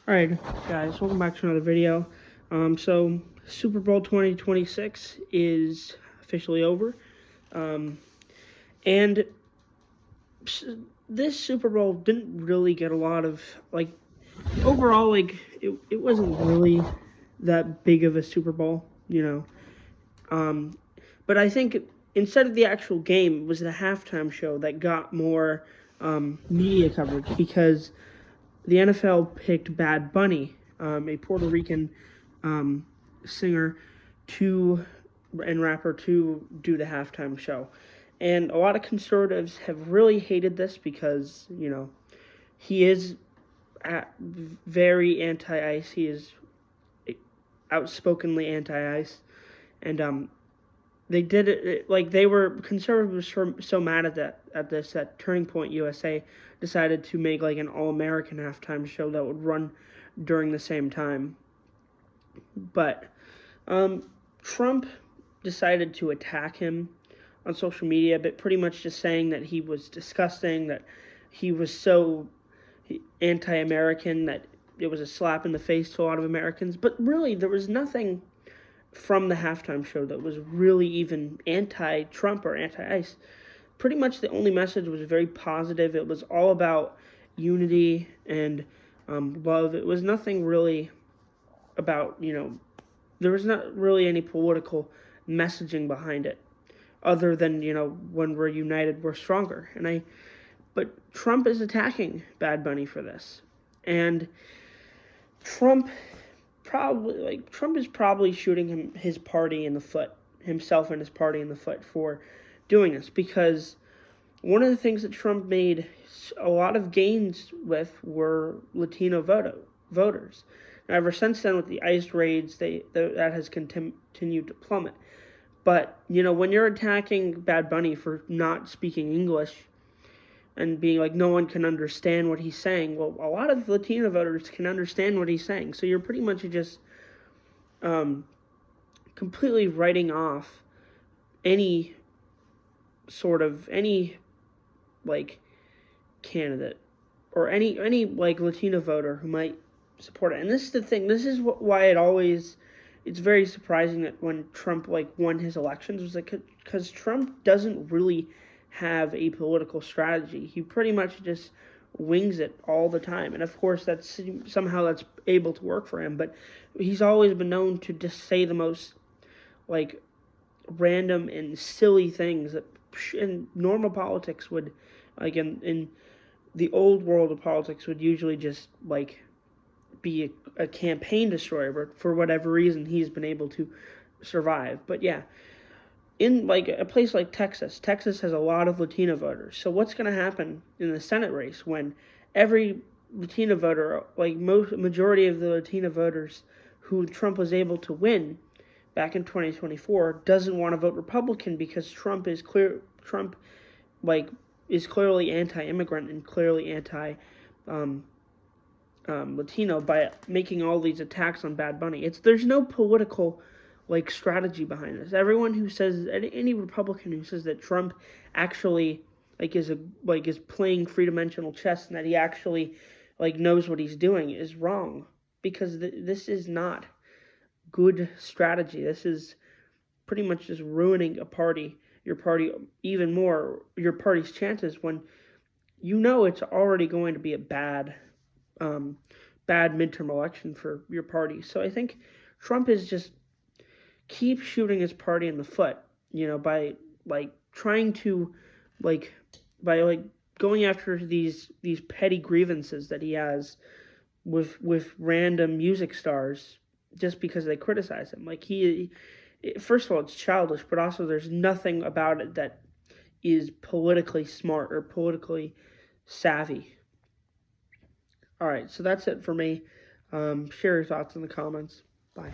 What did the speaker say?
Alright, guys, welcome back to another video. So Super Bowl 2026 is officially over. And this Super Bowl didn't really get a lot of, overall, it wasn't really that big of a Super Bowl, But I think instead of the actual game, it was the halftime show that got more media coverage because the NFL picked Bad Bunny, a Puerto Rican singer, and rapper, to do the halftime show. And a lot of conservatives have really hated this because, he is very anti-ICE. He is outspokenly anti-ICE. And they did it like they were conservatives so mad at this that Turning Point USA decided to make like an all-American halftime show that would run during the same time. But Trump decided to attack him on social media, but pretty much just saying that he was disgusting, that he was so anti-American, that it was a slap in the face to a lot of Americans. But really, there was nothing from the halftime show that was really even anti-Trump or anti-ICE. Pretty much the only message was very positive. It was all about unity and love. It was nothing really about, there was not really any political messaging behind it other than, when we're united, we're stronger. But Trump is attacking Bad Bunny for this. And Trump is probably shooting his party in the foot, himself and his party in the foot for doing this, because one of the things that Trump made a lot of gains with were Latino voters. And ever since then, with the ICE raids, that has continued to plummet. But, when you're attacking Bad Bunny for not speaking English and being like, no one can understand what he's saying, well, a lot of Latino voters can understand what he's saying. So you're pretty much just completely writing off any candidate or any Latino voter who might support it. And this is the thing. This is why it's very surprising that when Trump won his elections, was because Trump doesn't really have a political strategy. He pretty much just wings it all the time. And of course that's able to work for him, but he's always been known to just say the most random and silly things that in normal politics would, in the old world of politics, would usually just be a campaign destroyer. But for whatever reason, he's been able to survive. But yeah, in a place like Texas has a lot of Latino voters. So what's going to happen in the Senate race when every Latino voter, majority of the Latino voters who Trump was able to win back in 2024, doesn't want to vote Republican because Trump is clearly anti-immigrant and clearly anti-Latino by making all these attacks on Bad Bunny. There's no political strategy behind this. Everyone who says, any Republican who says that Trump actually is playing three-dimensional chess and that he actually knows what he's doing is wrong, because this is not good strategy. This is pretty much just ruining your party even more, your party's chances, when it's already going to be a bad midterm election for your party. So I think Trump is just keep shooting his party in the foot, by trying to by going after these petty grievances that he has with random music stars just because they criticize him. First of all, it's childish, but also there's nothing about it that is politically smart or politically savvy. All right, so that's it for me. Share your thoughts in the comments. Bye.